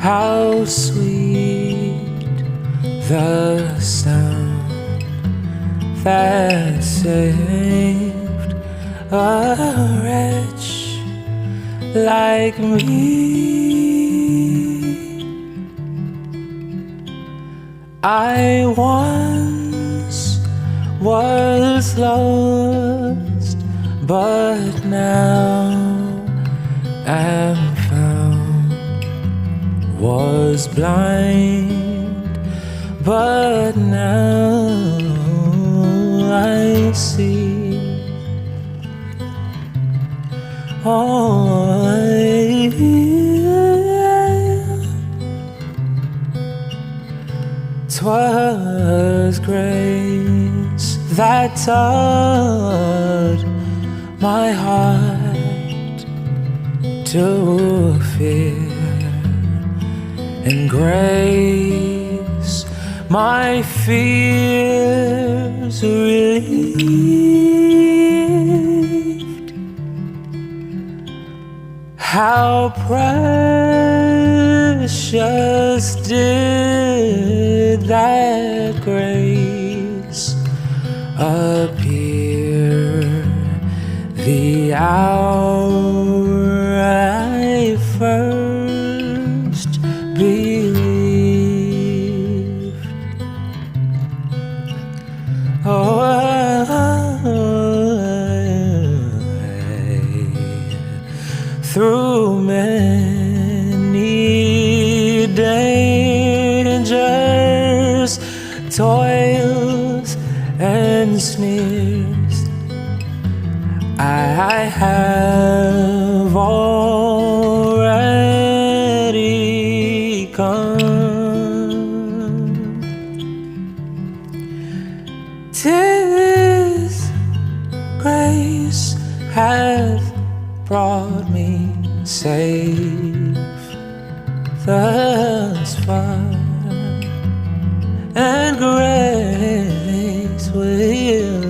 How sweet the sound that saved a wretch like me. I once was lost, but now am found. Was blind, but now I see. Oh, yeah. 'Twas grace that taught my heart to fear, and grace my fears relieved. How precious did that grace appear the hour I first believed. Oh, through many dangers, toils, and sneers, I have already come. 'Tis grace hath brought me safe thus far, and grace will